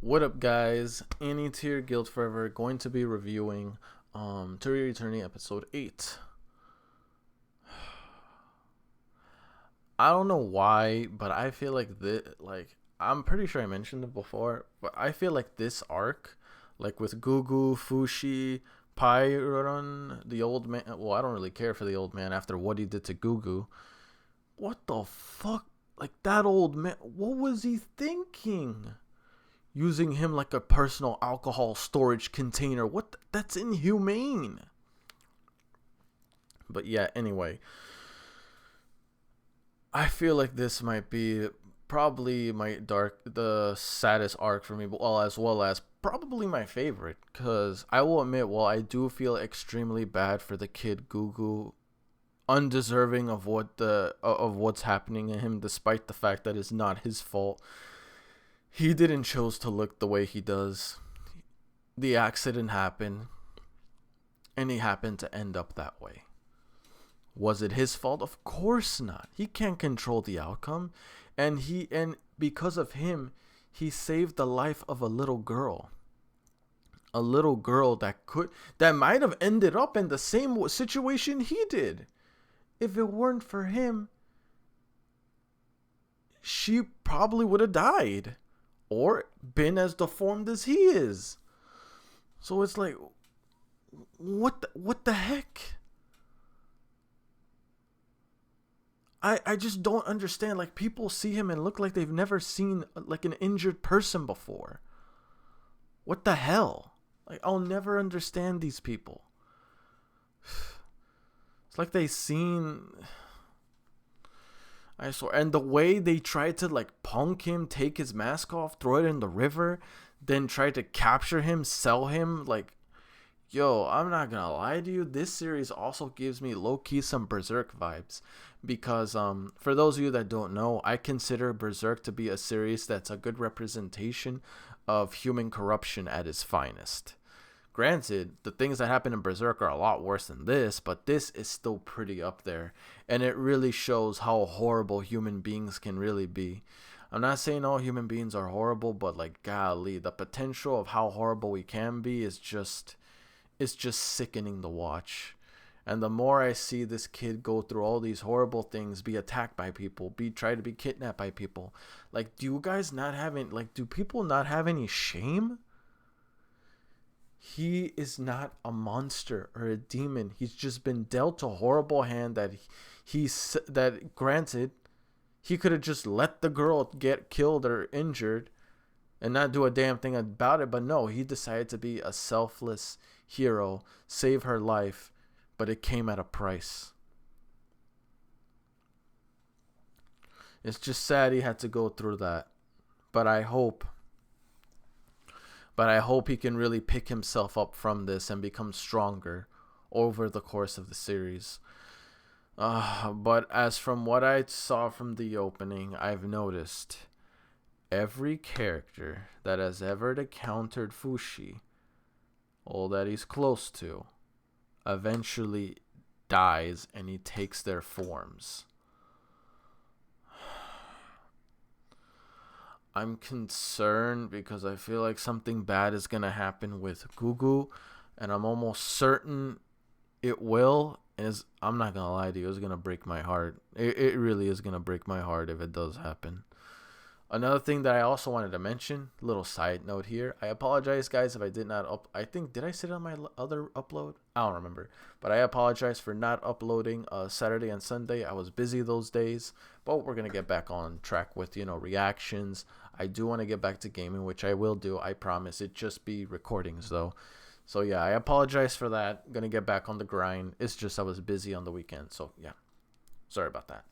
What up, guys? Any Tier Guild Forever going to be reviewing To Your Eternity episode 8. I don't know why, but I feel like I'm pretty sure I mentioned it before, but I feel like this arc, like with Gugu, Fushi, Pyron, the old man. Well, I don't really care for the old man after what he did to Gugu. What the fuck? Like, that old man, what was he thinking? Using him like a personal alcohol storage container. That's inhumane. But yeah, anyway. I feel like this might be probably the saddest arc for me, but as well as probably my favorite, cuz I will admit, while I do feel extremely bad for the kid Gugu, undeserving of what's happening to him, despite the fact that it's not his fault. He didn't choose to look the way he does. The accident happened, and he happened to end up that way. Was it his fault? Of course not. He can't control the outcome, and because of him, he saved the life of a little girl. A little girl that might have ended up in the same situation he did. If it weren't for him, she probably would have died or been as deformed as he is. So it's like, what the heck? I just don't understand. Like, people see him and look like they've never seen like an injured person before. What the hell? Like, I'll never understand these people. It's like they seen, I swear. And the way they tried to like punk him, take his mask off, throw it in the river, then try to capture him, sell him, like, yo, I'm not gonna lie to you, this series also gives me low-key some Berserk vibes. Because for those of you that don't know, I consider Berserk to be a series that's a good representation of human corruption at its finest. Granted, the things that happen in Berserk are a lot worse than this, but this is still pretty up there. And it really shows how horrible human beings can really be. I'm not saying all human beings are horrible, but like, golly, the potential of how horrible we can be is just sickening to watch. And the more I see this kid go through all these horrible things, be attacked by people, try to be kidnapped by people, like, do people not have any shame? He is not a monster or a demon. He's just been dealt a horrible hand that granted, he could have just let the girl get killed or injured and not do a damn thing about it. But no, he decided to be a selfless hero, save her life, but it came at a price. It's just sad he had to go through that. But I hope he can really pick himself up from this and become stronger over the course of the series. But as from what I saw from the opening, I've noticed every character that has ever encountered Fushi, all that he's close to, eventually dies and he takes their forms. I'm concerned because I feel like something bad is gonna happen with Gugu, and I'm almost certain it will. I'm not gonna lie to you, it's gonna break my heart. It really is gonna break my heart if it does happen. Another thing that I also wanted to mention, little side note here. I apologize, guys, if I did not did I say it on my other upload? I don't remember. But I apologize for not uploading Saturday and Sunday. I was busy those days. But we're going to get back on track with, reactions. I do want to get back to gaming, which I will do. I promise. It just be recordings, though. So, yeah, I apologize for that. Going to get back on the grind. It's just I was busy on the weekend. So, yeah. Sorry about that.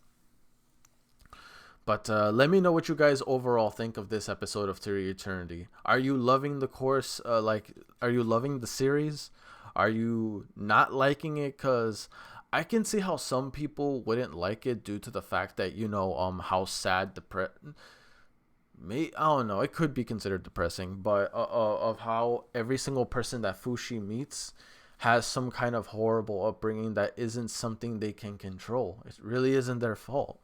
But let me know what you guys overall think of this episode of To Your Eternity. Are you loving the course? Are you loving the series? Are you not liking it? Because I can see how some people wouldn't like it due to the fact that, how sad, I don't know. It could be considered depressing, but of how every single person that Fushi meets has some kind of horrible upbringing that isn't something they can control. It really isn't their fault.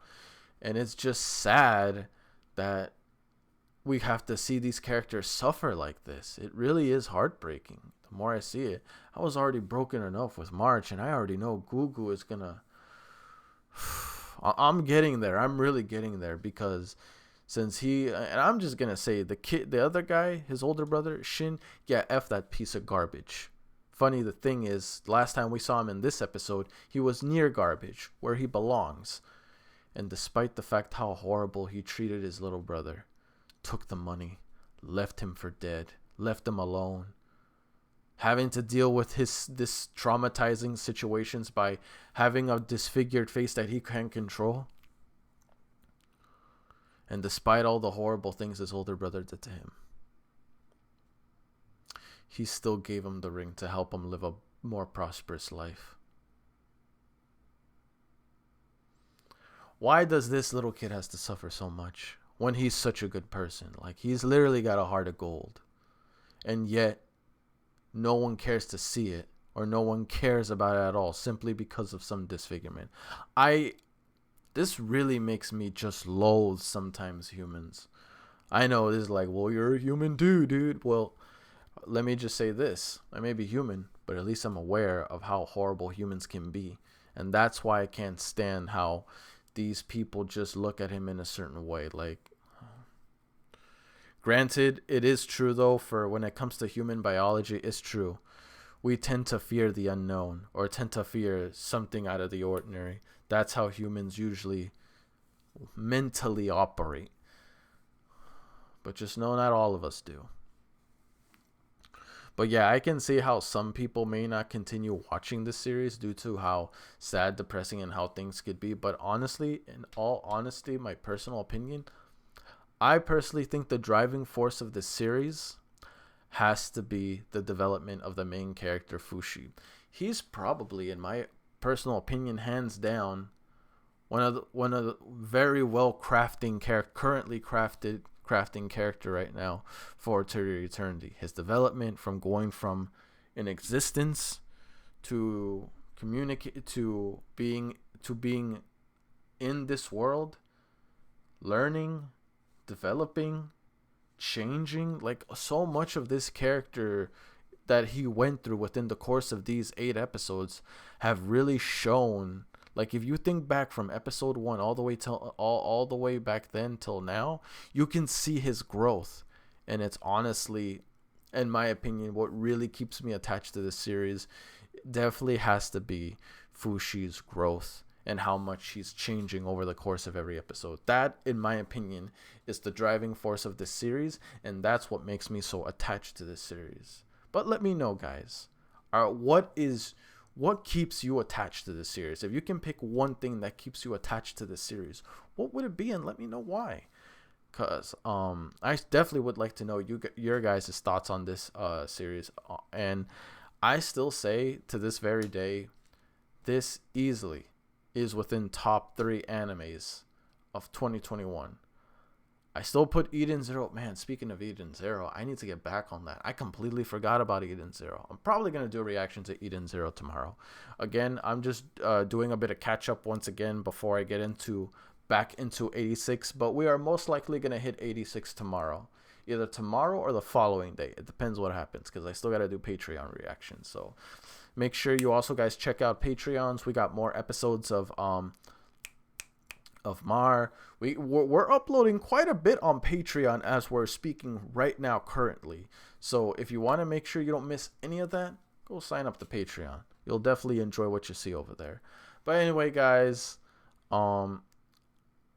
And it's just sad that we have to see these characters suffer like this. It really is heartbreaking. The more I see it, I was already broken enough with March, and I already know Gugu is gonna. I'm getting there. I'm really getting there because since and I'm just gonna say the other guy, his older brother Shin, yeah, f that piece of garbage. Funny, the thing is, last time we saw him in this episode, he was near garbage, where he belongs. And despite the fact how horrible he treated his little brother, took the money, left him for dead, left him alone, having to deal with this traumatizing situations by having a disfigured face that he can't control. And despite all the horrible things his older brother did to him, he still gave him the ring to help him live a more prosperous life. Why does this little kid has to suffer so much when he's such a good person? Like, he's literally got a heart of gold. And yet, no one cares to see it, or no one cares about it at all, simply because of some disfigurement. This really makes me just loathe sometimes humans. I know this is like, well, you're a human too, dude. Well, let me just say this. I may be human, but at least I'm aware of how horrible humans can be. And that's why I can't stand how these people just look at him in a certain way. Like, granted, it is true, though, for when it comes to human biology, it's true. We tend to fear the unknown, or tend to fear something out of the ordinary. That's how humans usually mentally operate. But just know not all of us do. But yeah, I can see how some people may not continue watching this series due to how sad, depressing, and how things could be. But honestly, in all honesty, my personal opinion, I personally think the driving force of this series has to be the development of the main character, Fushi. He's probably, in my personal opinion, hands down, one of the very well currently crafting character right now for Eternity. His development from going from an existence to communicate to being in this world, learning, developing, changing, like so much of this character that he went through within the course of these 8 episodes have really shown. Like, if you think back from episode 1 all the way till all the way back then till now, you can see his growth. And it's honestly, in my opinion, what really keeps me attached to this series definitely has to be Fushi's growth and how much he's changing over the course of every episode. That, in my opinion, is the driving force of this series, and that's what makes me so attached to this series. But let me know, guys, what keeps you attached to this series? If you can pick one thing that keeps you attached to this series, what would it be? And let me know why. Because I definitely would like to know your guys' thoughts on this series. And I still say, to this very day, this easily is within top 3 animes of 2021. I still put Eden Zero. Man, speaking of Eden Zero, I need to get back on that. I completely forgot about Eden Zero. I'm probably going to do a reaction to Eden Zero tomorrow. Again, I'm just doing a bit of catch up once again before I get back into 86. But we are most likely going to hit 86 tomorrow. Either tomorrow or the following day. It depends what happens, because I still got to do Patreon reactions. So make sure you also guys check out Patreons. We got more episodes of Mar. We're uploading quite a bit on Patreon as we're speaking right now currently. So if you want to make sure you don't miss any of that, go sign up to Patreon. You'll definitely enjoy what you see over there. But anyway, guys,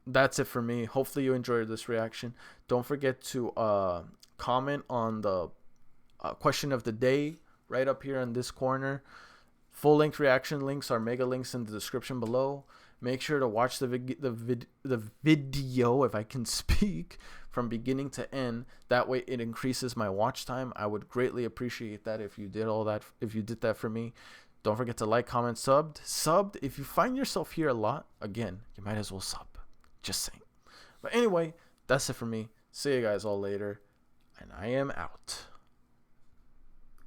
that's it for me. Hopefully you enjoyed this reaction. Don't forget to comment on the question of the day right up here in this corner. Full length reaction links are mega links in the description below. Make sure to watch the video, if I can speak, from beginning to end. That way it increases my watch time. I would greatly appreciate that if you did that for me. Don't forget to like, comment, subbed. If you find yourself here a lot, again, you might as well sub. Just saying. But anyway, that's it for me. See you guys all later, and I am out.